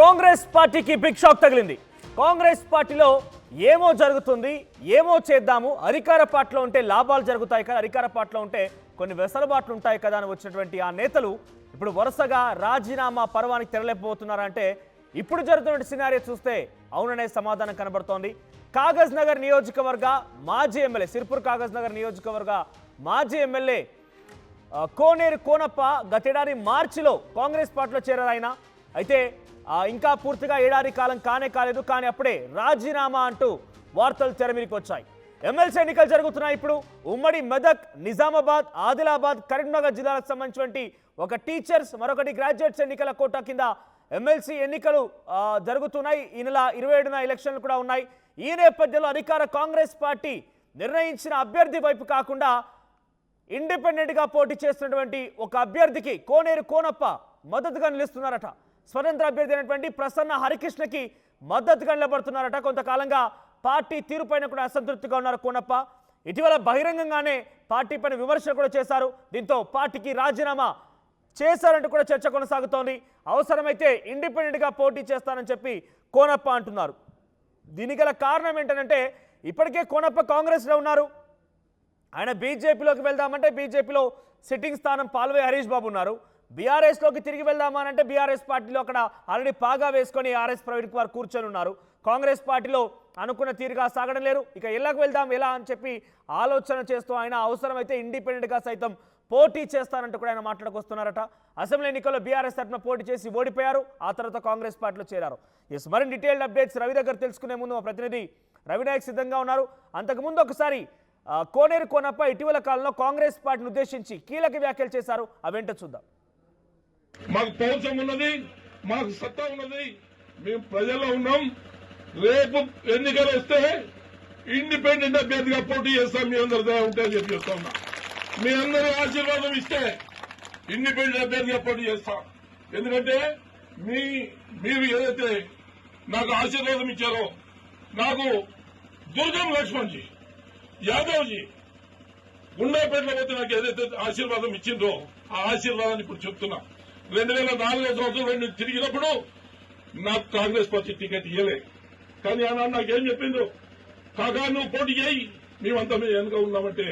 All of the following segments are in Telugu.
కాంగ్రెస్ పార్టీకి బిగ్ షాక్ తగిలింది. కాంగ్రెస్ పార్టీలో ఏమో జరుగుతుంది, ఏమో చేద్దాము, అధికార పార్టీలో ఉంటే లాభాలు జరుగుతాయి కదా, అధికార పార్టీలో ఉంటే కొన్ని వెసలుబాట్లు ఉంటాయి కదా అని వచ్చినటువంటి ఆ నేతలు ఇప్పుడు వరుసగా రాజీనామా పర్వానికి తెరలేకపోతున్నారంటే ఇప్పుడు జరుగుతున్న సినారియో చూస్తే అవుననే సమాధానం కనబడుతోంది. కాగజ్ నగర్ నియోజకవర్గ మాజీ ఎమ్మెల్యే, సిర్పూర్ కాగజ్ నగర్ నియోజకవర్గ మాజీ ఎమ్మెల్యే కోనేరు కోనప్ప గతేడాది మార్చిలో కాంగ్రెస్ పార్టీలో చేరారు. ఆయన అయితే ఇంకా పూర్తిగా ఏడాది కాలం కాలేదు, కానీ అప్పుడే రాజీనామా అంటూ వార్తలు తెరమీరికి వచ్చాయి. ఎమ్మెల్సీ ఎన్నికలు జరుగుతున్నాయి. ఇప్పుడు ఉమ్మడి మెదక్, నిజామాబాద్, ఆదిలాబాద్, కరీంనగర్ జిల్లాలకు సంబంధించినటువంటి ఒక టీచర్స్, మరొకటి గ్రాడ్యుయేట్స్ ఎన్నికల కోటా కింద ఎమ్మెల్సీ ఎన్నికలు జరుగుతున్నాయి. ఈ నెల 27న ఎలక్షన్లు కూడా ఉన్నాయి. ఈ నేపథ్యంలో అధికార కాంగ్రెస్ పార్టీ నిర్ణయించిన అభ్యర్థి వైపు కాకుండా ఇండిపెండెంట్గా పోటీ చేస్తున్నటువంటి ఒక అభ్యర్థికి కోనేరు కోనప్ప మద్దతుగా నిలుస్తున్నారట. స్వతంత్ర అభ్యర్థి అయినటువంటి ప్రసన్న హరికృష్ణకి మద్దతుగా నిలబడుతున్నారట. కొంతకాలంగా పార్టీ తీరుపైన కూడా అసంతృప్తిగా ఉన్నారు కోనప్ప. ఇటీవల బహిరంగంగానే పార్టీ పైన విమర్శలు కూడా చేశారు. దీంతో పార్టీకి రాజీనామా చేశారంటూ కూడా చర్చ కొనసాగుతోంది. అవసరమైతే ఇండిపెండెంట్గా పోటీ చేస్తానని చెప్పి కోనప్ప అంటున్నారు. దీనికి గల కారణం ఏంటంటే ఇప్పటికే కోనప్ప కాంగ్రెస్లో ఉన్నారు. ఆయన బీజేపీలోకి వెళ్దామంటే బీజేపీలో సిట్టింగ్ స్థానం పాల్వే హరీష్ బాబు ఉన్నారు. బీఆర్ఎస్లోకి తిరిగి వెళ్దామనంటే బీఆర్ఎస్ పార్టీలో అక్కడ ఆల్రెడీ పాగా వేసుకొని ఆర్ఎస్ ప్రవీణ్ కుమార్ కూర్చొని ఉన్నారు. కాంగ్రెస్ పార్టీలో అనుకున్న తీరుగా సాగడం లేరు. ఇక ఎల్లాకు వెళ్దాం ఎలా అని చెప్పి ఆలోచన చేస్తూ ఆయన అవసరమైతే ఇండిపెండెంట్గా సైతం పోటీ చేస్తానంటూ కూడా ఆయన మాట్లాడుకొస్తున్నారట. అసెంబ్లీ ఎన్నికల్లో బీఆర్ఎస్ తరఫున పోటీ చేసి ఓడిపోయారు. ఆ తర్వాత కాంగ్రెస్ పార్టీలో చేరారు. మరిన్ని డీటెయిల్డ్ అప్డేట్స్ రవి దగ్గర తెలుసుకునే ముందు మా ప్రతినిధి రవినాయక్ సిద్ధంగా ఉన్నారు. అంతకుముందు ఒకసారి కోనేరు కోనప్ప ఇటీవల కాలంలో కాంగ్రెస్ పార్టీని ఉద్దేశించి కీలక వ్యాఖ్యలు చేశారు. అవేంటో చూద్దాం. మాకు పౌరుషం ఉన్నది, మాకు సత్తా ఉన్నది, మేము ప్రజల్లో ఉన్నాం. రేపు ఎన్నికలు వస్తే ఇండిపెండెంట్ అభ్యర్థిగా పోటీ చేస్తాం. మీ అందరి దయ ఉంటే అని చెప్పి చెప్తా ఉన్నా. మీ అందరి ఆశీర్వాదం ఇస్తే ఇండిపెండెంట్ అభ్యర్థిగా పోటీ చేస్తాం. ఎందుకంటే మీరు ఏదైతే నాకు ఆశీర్వాదం ఇచ్చారో, నాకు దుర్గం లక్ష్మణ్జీ, యాదవ్జీ, గుండాపేటలో పోతే నాకు ఏదైతే ఆశీర్వాదం ఇచ్చిందో ఆ ఆశీర్వాదాన్ని ఇప్పుడు చెప్తున్నా. 2004 సంవత్సరం తిరిగినప్పుడు నాకు కాంగ్రెస్ పార్టీ టికెట్ ఇవ్వలే, కానీ ఆనాడు నాకేం చెప్పిందో, కాగా నువ్వు పోటీ చేయి, మేమంతా మేము వెనుక ఉన్నామంటే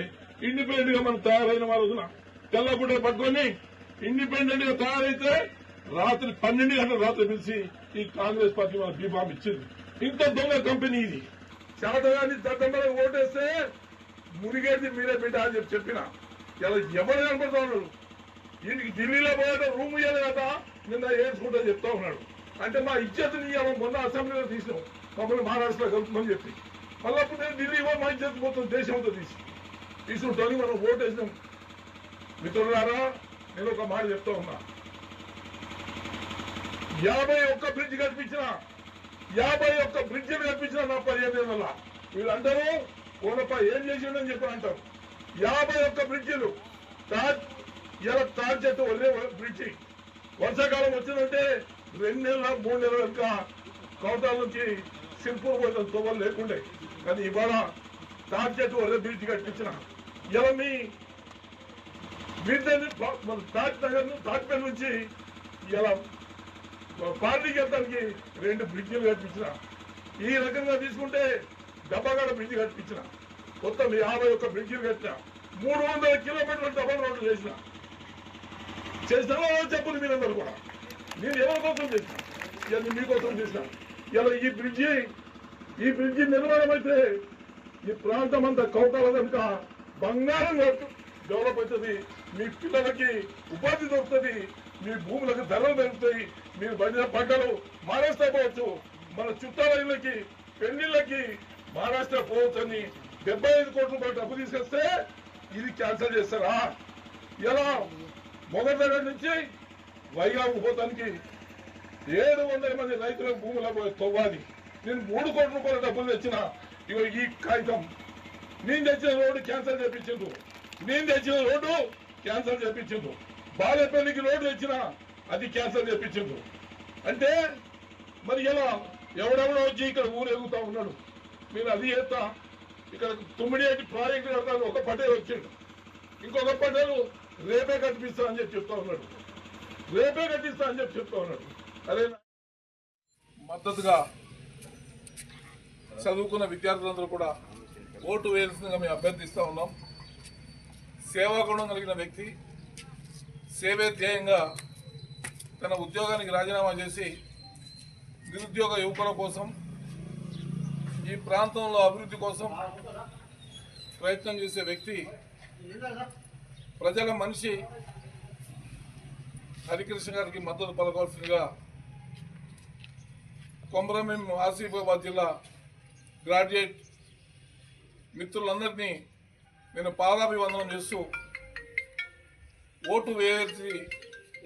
ఇండిపెండెంట్ గా మనం తయారైన రోజున తెల్లగుడ్డ పట్టుకొని ఇండిపెండెంట్ గా తయారైతే రాత్రి 12 గంటల రాత్రి పిలిచి ఈ కాంగ్రెస్ పార్టీ మన బీఫామ్ ఇచ్చింది. ఇంత దొంగ కంపెనీ ఇది. శాతగాని చట్టంలో ఓటేస్తే మునిగేది మీరే బిడ్డ అని చెప్పిన ఇలా ఎవరు కనపడుతున్నాడు. ఇంటికి ఢిల్లీలో పోయాక రూమ్ ఇయ్యాలి కదా, నిన్న ఏడ్చుకుంటా చెప్తా ఉన్నాడు. అంటే మా ఇజ్జత్తుని మొన్న అసెంబ్లీలో తీసినాం, మమ్మల్ని మహారాష్ట్రలో కలుపుమని చెప్పి. మళ్ళీ నేను ఢిల్లీ మా ఇజ్జత్ మొత్తం దేశంతో తీసుకుంటాను. మనం ఓటేసినాం. మిత్రులారా, నేను ఒక మాట చెప్తా ఉన్నా. 51 బ్రిడ్జ్ కల్పించిన 51 బ్రిడ్జిలు కల్పించిన నా 15 ఏళ్ళ వీళ్ళందరూ కోనప్ప ఏం చేసిండని చెప్పి అంటారు. 51 బ్రిడ్జిలు ఇలా తాజ్ చెట్టు వదిలే బ్రిడ్జి వర్షాకాలం వచ్చిందంటే 2 నెలల 3 నెలల ఇంకా కౌటాల నుంచి సిర్పూర్ పోయిన తోవలు లేకుండే, కానీ ఇవాళ తాజ్ చెట్టు వదిలే బ్రిడ్జి కట్టించిన ఇలా మీ తాజ్ నగర్ తాజ్పేట నుంచి ఇలా పార్టీకి వెళ్తానికి 2 బ్రిడ్జిలు కట్టించిన. ఈ రకంగా తీసుకుంటే డబ్బాగడ బ్రిడ్జి కట్టించిన, మొత్తం 51 బ్రిడ్జిలు కట్టిన, 300 కిలోమీటర్ల డబల్ రోడ్లు చేసిన చెప్పులు మీరందరూ కూడా. నేను ఎవరి కోసం చేసిన, ఇవన్నీ మీకోసం చేసిన. ఇలా ఈ బ్రిడ్జి నిర్మాణం అయితే ఈ ప్రాంతం అంతా కౌటాల కనుక బంగారం డెవలప్ అవుతుంది. మీ పిల్లలకి ఉపాధి దొరుకుతుంది, మీ భూములకు ధరలు పెరుగుతాయి, మీరు పండిన పంటలు మహారాష్ట్ర పోవచ్చు, మన చుట్టాలకి పెళ్లిళ్ళకి మహారాష్ట్ర పోవచ్చు అని 75 కోట్ల రూపాయలు డబ్బు తీసుకొస్తే ఇది క్యాన్సిల్ చేస్తారా? ఇలా మొదటి దగ్గర నుంచి వైజాగ్ పోతానికి 700 మంది రైతులకు భూముల తవ్వాలి. నేను 3 కోట్ల రూపాయల డబ్బులు తెచ్చిన. ఈ కాగితం నేను తెచ్చిన రోడ్డు క్యాన్సిల్ చేపించిండు, నేను తెచ్చిన రోడ్డు క్యాన్సిల్ చేపించిండు, బాలేపల్లికి రోడ్డు తెచ్చిన అది క్యాన్సిల్ చేపించిండు. అంటే మరి ఇలా ఎవడెవడో వచ్చి ఇక్కడ ఊరేగుతా ఉన్నాడు. మీరు అది చేస్తా ఇక్కడ 9 ప్రాజెక్టు కడతాను. ఒక పటేల్ వచ్చిండు, ఇంకొక పటేలు రేపే కట్టిస్తా అని చెప్పి చెప్తా ఉన్నాడు. అరే మద్దతుగా చదువుకున్న విద్యార్థులందరూ కూడా ఓటు వేయాల్సిందిగా మేము అభ్యర్థిస్తూ ఉన్నాం. సేవాగుణం కలిగిన వ్యక్తి సేవే ధ్యేయంగా తన ఉద్యోగానికి రాజీనామా చేసి నిరుద్యోగ యువకుల కోసం, ఈ ప్రాంతంలో అభివృద్ధి కోసం ప్రయత్నం చేసే వ్యక్తి, ప్రజల మనిషి హరికృష్ణ గారికి మద్దతు పలకాల్సిందిగా కొమరంభీం ఆసిఫాబాద్ జిల్లా గ్రాడ్యుయేట్ మిత్రులందరినీ నేను పాదాభివందనం చేస్తూ ఓటు వేసి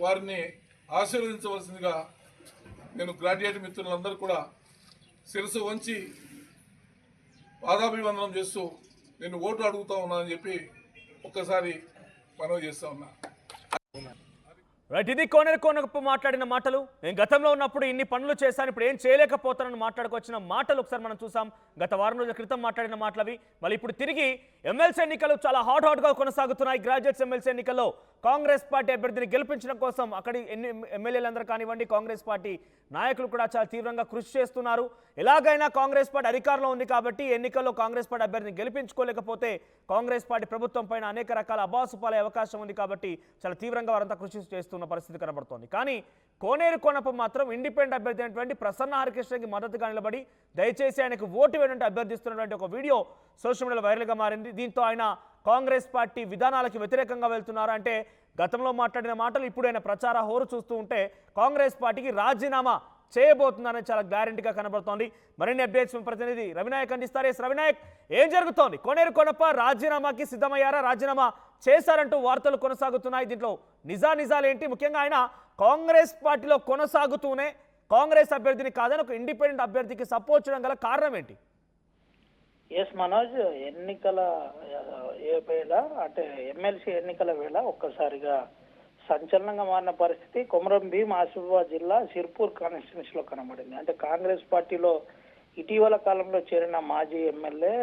వారిని ఆశీర్వదించవలసిందిగా నేను గ్రాడ్యుయేట్ మిత్రులందరూ కూడా శిరస్సు వంచి పాదాభివందనం చేస్తూ నేను ఓటు అడుగుతా ఉన్నానని చెప్పి ఒక్కసారి మనవి చేస్తా ఉన్నా. రైట్, ఇది కోనేరు కోనప్ప మాట్లాడిన మాటలు. నేను గతంలో ఉన్నప్పుడు ఇన్ని పనులు చేశాను, ఇప్పుడు ఏం చేయలేకపోతానని మాట్లాడుకొచ్చిన మాటలు ఒకసారి మనం చూసాం. గత వారం రోజుల క్రితం మాట్లాడిన మాటలవి. మళ్ళీ ఇప్పుడు తిరిగి ఎమ్మెల్సీ ఎన్నికలు చాలా హాట్గా కొనసాగుతున్నాయి. గ్రాడ్యుయేట్స్ ఎమ్మెల్సీ ఎన్నికల్లో కాంగ్రెస్ పార్టీ అభ్యర్థిని గెలిపించడం కోసం అక్కడి ఎమ్మెల్యేలందరూ కానివ్వండి, కాంగ్రెస్ పార్టీ నాయకులు కూడా చాలా తీవ్రంగా కృషి చేస్తున్నారు. ఎలాగైనా కాంగ్రెస్ పార్టీ అధికారంలో ఉంది కాబట్టి ఎన్నికల్లో కాంగ్రెస్ పార్టీ అభ్యర్థిని గెలిపించుకోలేకపోతే కాంగ్రెస్ పార్టీ ప్రభుత్వం పైన అనేక రకాల అబాసుపాలే అవకాశం ఉంది కాబట్టి చాలా తీవ్రంగా వారంతా కృషి చేస్తున్న పరిస్థితి కనబడుతోంది. కానీ కోనేరు కోనప్ప మాత్రం ఇండిపెండెంట్ అభ్యర్థి అయినటువంటి ప్రసన్న హరికృష్ణకి మద్దతుగా నిలబడి దయచేసి ఆయనకు ఓటు వేయడంటే అభ్యర్థిస్తున్నటువంటి ఒక వీడియో సోషల్ మీడియాలో వైరల్గా మారింది. దీంతో ఆయన కాంగ్రెస్ పార్టీ విధానాలకు వ్యతిరేకంగా వెళ్తున్నారు అంటే గతంలో మాట్లాడిన మాటలు ఇప్పుడు ఆయన ప్రచార హోరు చూస్తూ ఉంటే కాంగ్రెస్ పార్టీకి రాజీనామా చేయబోతుందని చాలా గ్యారెంటీగా కనబడుతోంది. మరిన్ని అప్డేట్స్ ప్రతినిధి రవినాయక్ అందిస్తారు. ఎస్ రవినాయక్, ఏం జరుగుతోంది? కోనేరు కోనప్ప రాజీనామాకి సిద్ధమయ్యారా, రాజీనామా చేశారంటూ వార్తలు కొనసాగుతున్నాయి. దీంట్లో నిజాలేంటి? ముఖ్యంగా ఆయన కాంగ్రెస్ పార్టీలో కొనసాగుతూనే కాంగ్రెస్ అభ్యర్థిని కాదని ఒక ఇండిపెండెంట్ అభ్యర్థికి సపోర్ట్ చేయడం గల కారణం ఏంటి? ఎస్ మనోజ్, ఎన్నికల వేళ అంటే ఎమ్మెల్సీ ఎన్నికల వేళ ఒక్కసారిగా సంచలనంగా మారిన పరిస్థితి కొమరంభీం ఆసిఫాబాద్ జిల్లా సిర్పూర్ కాన్స్టిట్యున్సీలో కనబడింది. అంటే కాంగ్రెస్ పార్టీలో ఇటీవల కాలంలో చేరిన మాజీ ఎమ్మెల్యే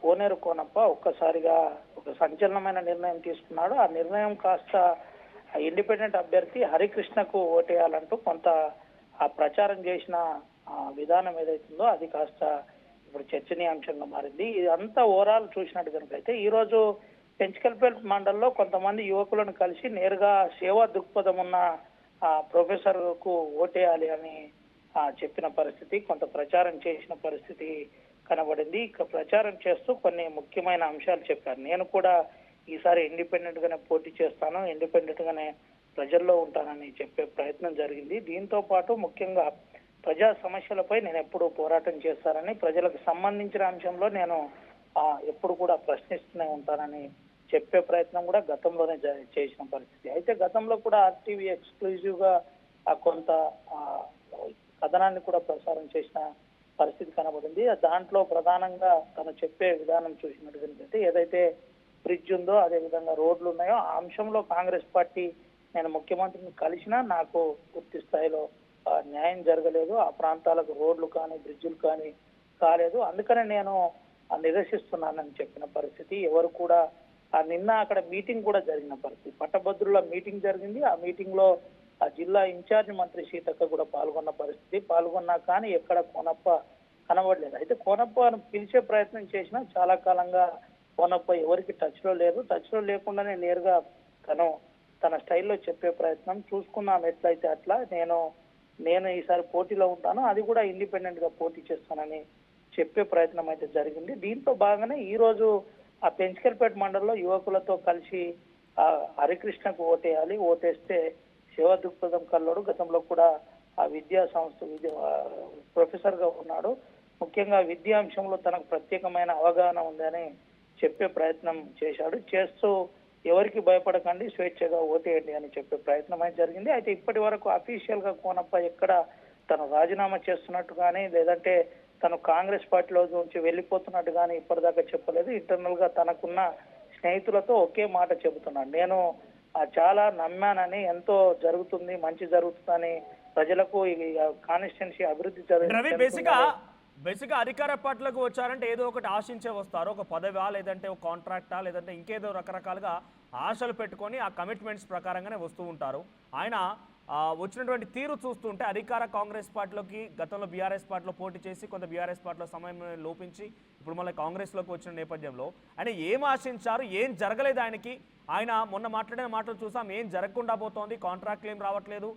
కోనేరు కోనప్ప ఒక్కసారిగా ఒక సంచలనమైన నిర్ణయం తీసుకున్నాడు. ఆ నిర్ణయం కాస్త ఇండిపెండెంట్ అభ్యర్థి హరికృష్ణకు ఓటేయాలంటూ కొంత ఆ ప్రచారం చేసిన విధానం ఏదైతుందో అది కాస్త ఇప్పుడు చర్చనీయాంశంగా మారింది. ఇదంతా ఓవరాల్ చూసినట్టు కనుకైతే ఈ రోజు పెంచకల్పేట మండలంలో కొంతమంది యువకులను కలిసి నేరుగా సేవా దృక్పథం ఉన్న ప్రొఫెసర్ కు ఓటేయాలి అని చెప్పిన పరిస్థితి, కొంత ప్రచారం చేసిన పరిస్థితి కనబడింది. ఇక ప్రచారం చేస్తూ కొన్ని ముఖ్యమైన అంశాలు చెప్పారు. నేను కూడా ఈసారి ఇండిపెండెంట్ గానే పోటీ చేస్తాను, ఇండిపెండెంట్ గానే ప్రజల్లో ఉంటానని చెప్పే ప్రయత్నం జరిగింది. దీంతో పాటు ముఖ్యంగా ప్రజా సమస్యలపై నేను ఎప్పుడు పోరాటం చేస్తానని, ప్రజలకు సంబంధించిన అంశంలో నేను ఎప్పుడు కూడా ప్రశ్నిస్తూనే ఉంటానని చెప్పే ప్రయత్నం కూడా గతంలోనే చేసిన పరిస్థితి. అయితే గతంలో కూడా ఆర్టీవీ ఎక్స్క్లూజివ్ గా కొంత కథనాన్ని కూడా ప్రసారం చేసిన పరిస్థితి కనబడింది. దాంట్లో ప్రధానంగా తను చెప్పే విధానం చూసినట్టుగా ఏదైతే బ్రిడ్జ్ ఉందో, అదే విధంగా రోడ్లు ఉన్నాయో ఆ అంశంలో కాంగ్రెస్ పార్టీ నేను ముఖ్యమంత్రిని కలిసినా నాకు పూర్తి స్థాయిలో న్యాయం జరగలేదు, ఆ ప్రాంతాలకు రోడ్లు కానీ బ్రిడ్జులు కానీ కాలేదు, అందుకనే నేను నిరసిస్తున్నానని చెప్పిన పరిస్థితి. ఎవరు కూడా నిన్న అక్కడ మీటింగ్ కూడా జరిగిన పరిస్థితి, పట్టభద్రుల మీటింగ్ జరిగింది. ఆ మీటింగ్ లో ఆ జిల్లా ఇన్ఛార్జ్ మంత్రి సీతక్క కూడా పాల్గొన్న పరిస్థితి. పాల్గొన్నా కానీ ఎక్కడ కోనప్ప కనబడలేదు. అయితే కోనప్పను పిలిచే ప్రయత్నం చేసినా చాలా కాలంగా కోనప్ప ఎవరికి టచ్ లో లేదు. టచ్ లో లేకుండానే నేరుగా తన స్టైల్లో చెప్పే ప్రయత్నం చూసుకున్నాం, ఎట్లయితే అట్లా నేను ఈసారి పోటీలో ఉంటాను, అది కూడా ఇండిపెండెంట్ గా పోటీ చేస్తానని చెప్పే ప్రయత్నం అయితే జరిగింది. దీంతో భాగంగానే ఈ రోజు ఆ పెంచకల్పేట మండలంలో యువకులతో కలిసి హరికృష్ణకు ఓటేయాలి, ఓటేస్తే సేవా దృక్పథం కల్లోడు, గతంలో కూడా ఆ విద్యా సంస్థ ప్రొఫెసర్ గా ఉన్నాడు, ముఖ్యంగా విద్యాంశంలో తనకు ప్రత్యేకమైన అవగాహన ఉందని చెప్పే ప్రయత్నం చేస్తూ ఎవరికి భయపడకండి, స్వేచ్ఛగా ఓటేయండి అని చెప్పే ప్రయత్నం అయితే జరిగింది. అయితే ఇప్పటి వరకు అఫీషియల్ గా కోనప్ప ఎక్కడ తను రాజీనామా చేస్తున్నట్టు కానీ లేదంటే తను కాంగ్రెస్ పార్టీలో నుంచి వెళ్ళిపోతున్నట్టు కానీ ఇప్పటిదాకా చెప్పలేదు. ఇంటర్నల్ గా తనకున్న స్నేహితులతో ఒకే మాట చెబుతున్నాడు, నేను చాలా నమ్మానని, ఎంతో జరుగుతుంది, మంచి జరుగుతుందని, ప్రజలకు ఈ కాన్స్టిట్యున్సీ అభివృద్ధి బేసిక్గా అధికార పార్టీలకు వచ్చారంటే ఏదో ఒకటి ఆశించే వస్తారు, ఒక పదవా లేదంటే ఒక కాంట్రాక్టా లేదంటే ఇంకేదో రకరకాలుగా ఆశలు పెట్టుకొని ఆ కమిట్మెంట్స్ ప్రకారంగానే వస్తూ ఉంటారు. ఆయన వచ్చినటువంటి తీరు చూస్తుంటే అధికార కాంగ్రెస్ పార్టీలోకి గతంలో బీఆర్ఎస్ పార్టీలో పోటీ చేసి కొంత బీఆర్ఎస్ పార్టీలో సమయం లోపించి ఇప్పుడు మళ్ళీ కాంగ్రెస్లోకి వచ్చిన నేపథ్యంలో ఆయన ఏం ఆశించారు, ఏం జరగలేదు ఆయనకి? ఆయన మొన్న మాట్లాడిన మాటలు చూసాం, ఏం జరగకుండా పోతోంది, కాంట్రాక్ట్లు ఏం రావట్లేదు,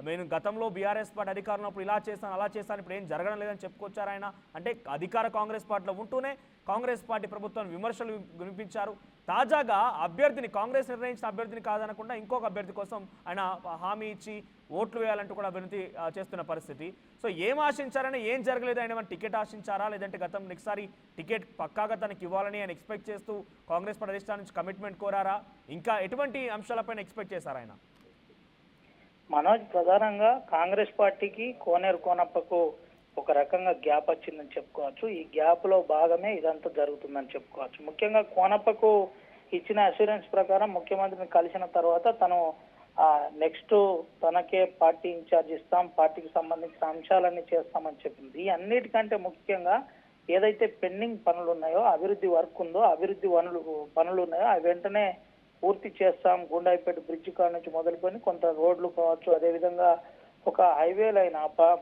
నేను గతంలో బీఆర్ఎస్ పార్టీ అధికారంలో అప్పుడు ఇలా చేశాను అలా చేశాను ఇప్పుడు ఏం జరగడం లేదని చెప్పుకొచ్చారు ఆయన. అంటే అధికార కాంగ్రెస్ పార్టీలో ఉంటూనే కాంగ్రెస్ పార్టీ ప్రభుత్వం విమర్శలు వినిపించారు. తాజాగా అభ్యర్థిని, కాంగ్రెస్ నిర్ణయించిన అభ్యర్థిని కాదనకుండా ఇంకొక అభ్యర్థి కోసం ఆయన హామీ ఇచ్చి ఓట్లు వేయాలంటూ కూడా వినతి చేస్తున్న పరిస్థితి. సో ఏం ఆశించారని, ఏం జరగలేదు, ఆయన టికెట్ ఆశించారా, లేదంటే గతం నెక్స్ట్ సారి టికెట్ పక్కాగా తనకి ఇవ్వాలని ఆయన ఎక్స్పెక్ట్ చేస్తూ కాంగ్రెస్ పార్టీ అధిష్టానం నుంచి కమిట్మెంట్ కోరారా, ఇంకా ఎటువంటి అంశాలపైన ఎక్స్పెక్ట్ చేశారు ఆయన? మనోజ్, ప్రధానంగా కాంగ్రెస్ పార్టీకి కోనేరు కోనప్పకు ఒక రకంగా గ్యాప్ వచ్చిందని చెప్పుకోవచ్చు. ఈ గ్యాప్ లో భాగమే ఇదంతా జరుగుతుందని చెప్పుకోవచ్చు. ముఖ్యంగా కోనప్పకు ఇచ్చిన అష్యూరెన్స్ ప్రకారం ముఖ్యమంత్రిని కలిసిన తర్వాత తను నెక్స్ట్ తనకే పార్టీ ఇన్ఛార్జ్ ఇస్తాం, పార్టీకి సంబంధించిన అంశాలన్నీ చేస్తామని చెప్పింది. ఈ అన్నిటికంటే ముఖ్యంగా ఏదైతే పెండింగ్ పనులు ఉన్నాయో, అభివృద్ధి వర్క్ ఉందో, అభివృద్ధి పనులు ఉన్నాయో అవి వెంటనే పూర్తి చేస్తాం. గుండాయిపేట బ్రిడ్జ్ కాడ నుంచి మొదలుకొని కొంత రోడ్లు కావచ్చు, అదేవిధంగా ఒక హైవే లైన్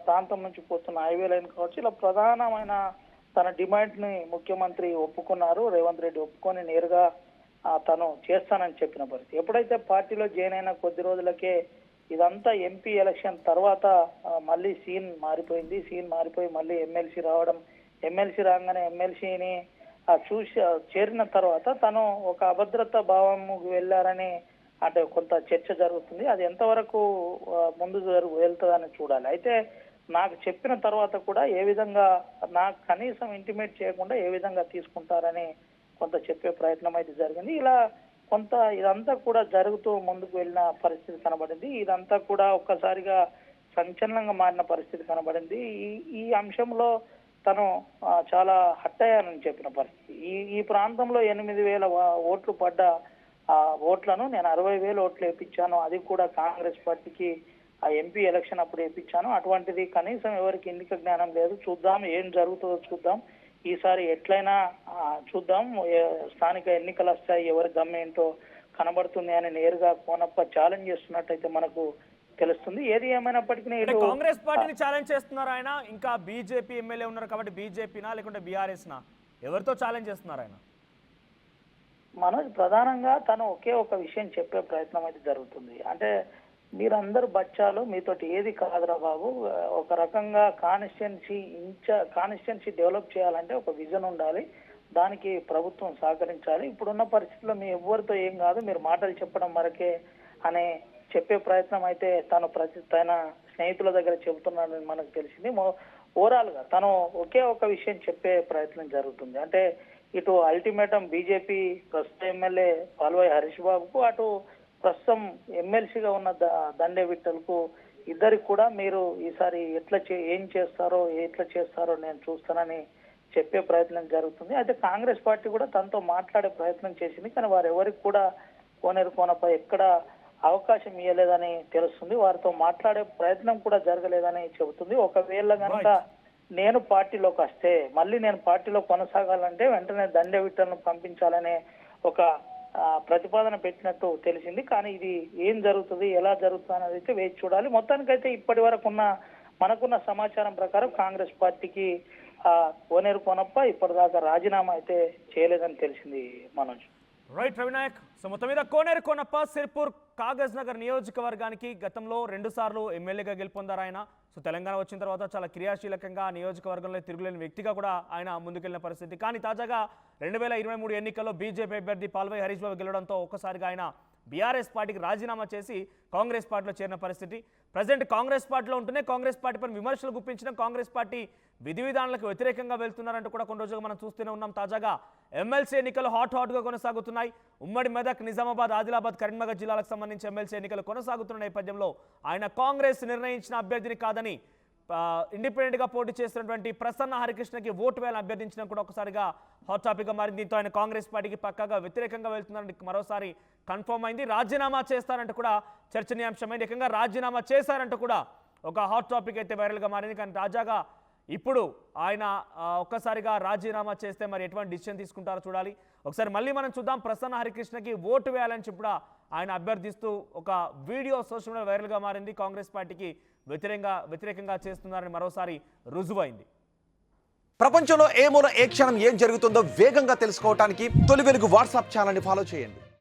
ప్రాంతం నుంచి పోతున్న హైవే లైన్ కావచ్చు, ఇలా ప్రధానమైన తన డిమాండ్ ని ముఖ్యమంత్రి ఒప్పుకున్నారు. రేవంత్ రెడ్డి ఒప్పుకొని నేరుగా తను చేస్తానని చెప్పిన పరిస్థితి. ఎప్పుడైతే పార్టీలో జాయిన్ అయిన కొద్ది రోజులకే ఇదంతా ఎంపీ ఎలక్షన్ తర్వాత మళ్ళీ సీన్ మారిపోయి మళ్ళీ ఎమ్మెల్సీ రావడం, ఎమ్మెల్సీ రాగానే ఎమ్మెల్సీని చూసి చేరిన తర్వాత తను ఒక అభద్రతా భావంకి వెళ్ళారని అంటే కొంత చర్చ జరుగుతుంది. అది ఎంతవరకు ముందు వెళ్తుందని చూడాలి. అయితే నాకు చెప్పిన తర్వాత కూడా ఏ విధంగా నాకు కనీసం ఇంటిమేట్ చేయకుండా ఏ విధంగా తీసుకుంటారని కొంత చెప్పే ప్రయత్నం అయితే జరిగింది. ఇలా కొంత ఇదంతా కూడా జరుగుతూ ముందుకు వెళ్ళిన పరిస్థితి కనబడింది. ఇదంతా కూడా ఒక్కసారిగా సంచలనంగా మారిన పరిస్థితి కనబడింది. ఈ అంశంలో తను చాలా హట్ అయ్యానని చెప్పిన పరిస్థితి. ఈ ప్రాంతంలో 8,000 ఓట్లు పడ్డ ఓట్లను నేను 60,000 ఓట్లు వేయించాను. అది కూడా కాంగ్రెస్ పార్టీకి ఆ ఎంపీ ఎలక్షన్ అప్పుడు వేయించాను. అటువంటిది కనీసం ఎవరికి ఎన్నిక జ్ఞానం లేదు. చూద్దాం ఏం జరుగుతుందో చూద్దాం. ఈసారి ఎట్లయినా చూద్దాం. స్థానిక ఎన్నికలు వస్తాయి, ఎవరి గమ్మేంటో కనబడుతుంది అని నేరుగా కోనప్ప ఛాలెంజ్ చేస్తున్నట్టయితే మనకు తెలుస్తుంది. ఏది ఏమైనప్పటికీ కాంగ్రెస్ పార్టీని ఛాలెంజ్ చేస్తున్నారు ఆయన. ఇంకా బీజేపీ ఎమ్మెల్యే ఉన్నారు కాబట్టి బీజేపీనా లేకుంటే బీఆర్ఎస్నా, ఎవరితో ఛాలెంజ్ చేస్తున్నారు ఆయన? మనోజ్, ప్రధానంగా తను ఒకే ఒక విషయం చెప్పే ప్రయత్నం అయితే జరుగుతుంది. అంటే మీరందరూ బచ్చాలు, మీతోటి ఏది కాదురా బాబు, ఒక రకంగా కాన్స్టిట్యున్సీ డెవలప్ చేయాలంటే ఒక విజన్ ఉండాలి, దానికి ప్రభుత్వం సహకరించాలి. ఇప్పుడున్న పరిస్థితుల్లో మీ ఎవ్వరితో ఏం కాదు, మీరు మాటలు చెప్పడం వరకే అనే చెప్పే ప్రయత్నం అయితే తన స్నేహితుల దగ్గర చెబుతున్నాడని మనకు తెలిసింది. ఓవరాల్ గా తను ఒకే ఒక విషయం చెప్పే ప్రయత్నం జరుగుతుంది. అంటే ఇటు అల్టిమేటం బీజేపీ ప్రస్తుత ఎమ్మెల్యే పాల్వాయి హరీష్ బాబుకు, అటు ప్రస్తుతం ఎమ్మెల్సీగా ఉన్న దండే విఠల్కు, ఇద్దరికి కూడా మీరు ఈసారి ఏం చేస్తారో నేను చూస్తానని చెప్పే ప్రయత్నం జరుగుతుంది. అయితే కాంగ్రెస్ పార్టీ కూడా తనతో మాట్లాడే ప్రయత్నం చేసింది, కానీ వారెవరికి కూడా కోనేరు కోనపై ఎక్కడ అవకాశం ఇవ్వలేదని తెలుస్తుంది. వారితో మాట్లాడే ప్రయత్నం కూడా జరగలేదని చెబుతుంది. ఒకవేళ కనుక నేను పార్టీలోకి వస్తే, మళ్ళీ నేను పార్టీలో కొనసాగాలంటే వెంటనే దండే విఠల్ను పంపించాలనే ఒక ప్రతిపాదన పెట్టినట్టు తెలిసింది. కానీ ఇది ఏం జరుగుతుంది, ఎలా జరుగుతుంది అనేది అయితే వేచి చూడాలి. మొత్తానికైతే ఇప్పటి వరకు మనకున్న సమాచారం ప్రకారం కాంగ్రెస్ పార్టీకి కోనేరు కోనప్ప ఇప్పటిదాకా రాజీనామా అయితే చేయలేదని తెలిసింది మనోజ్. రైట్ రవినాయక్. సో మొత్తం మీద కోనేరు కోనప్ప సిర్పూర్ కాగజ్ నగర్ నియోజకవర్గానికి గతంలో 2 సార్లు ఎమ్మెల్యేగా గెలుపొందారు ఆయన. సో తెలంగాణ వచ్చిన తర్వాత చాలా క్రియాశీలకంగా నియోజకవర్గంలో తిరుగులేని వ్యక్తిగా కూడా ఆయన ముందుకెళ్లిన పరిస్థితి. కానీ తాజాగా 2023 ఎన్నికల్లో బీజేపీ అభ్యర్థి పాల్వాయి హరీష్ బాబు గెలవడంతో ఒక్కసారిగా ఆయన బీఆర్ఎస్ పార్టీకి రాజీనామా చేసి కాంగ్రెస్ పార్టీలో చేరిన పరిస్థితి. ప్రజెంట్ కాంగ్రెస్ పార్టీలో ఉంటూనే కాంగ్రెస్ పార్టీ పైన విమర్శలు గుప్పించడం, కాంగ్రెస్ పార్టీ విధి విధానాలకు వ్యతిరేకంగా వెళ్తున్నారంటూ కూడా కొన్ని రోజులుగా మనం చూస్తూనే ఉన్నాం. తాజాగా ఎమ్మెల్సీ ఎన్నికలు హాట్గా కొనసాగుతున్నాయి. ఉమ్మడి మెదక్, నిజామాబాద్, ఆదిలాబాద్, కరీంనగర్ జిల్లాలకు సంబంధించి ఎమ్మెల్సీ ఎన్నికలు కొనసాగుతున్న నేపథ్యంలో ఆయన కాంగ్రెస్ నిర్ణయించిన అభ్యర్థిని కాదని ఇండిపెండెంట్గా పోటీ చేస్తున్నటువంటి ప్రసన్న హరికృష్ణకి ఓటు వేయాలని అభ్యర్థించడం కూడా ఒకసారిగా హాట్ టాపిక్గా మారింది. దీంతో ఆయన కాంగ్రెస్ పార్టీకి పక్కాగా వ్యతిరేకంగా వెళ్తున్నారని మరోసారి కన్ఫర్మ్ అయింది. రాజీనామా చేస్తారంటూ కూడా చర్చనీయాంశమైంది. ఏకంగా రాజీనామా చేశారంటూ కూడా ఒక హాట్ టాపిక్ అయితే వైరల్గా మారింది. కానీ తాజాగా ఇప్పుడు ఆయన ఒక్కసారిగా రాజీనామా చేస్తే మరి ఎటువంటి డిసిషన్ తీసుకుంటారో చూడాలి. ఒకసారి మళ్ళీ మనం చూద్దాం. ప్రసన్న హరికృష్ణకి ఓటు వేయాలని చెప్పి ఆయన అభ్యర్థిస్తూ ఒక వీడియో సోషల్ మీడియా వైరల్గా మారింది. కాంగ్రెస్ పార్టీకి వ్యతిరేకంగా చేస్తున్నారని మరోసారి రుజువైంది. ప్రపంచంలో ఏ మూల ఏ క్షణం ఏం జరుగుతుందో వేగంగా తెలుసుకోవడానికి తొలి వెలుగు వాట్సాప్ ఛానల్ని ఫాలో చేయండి.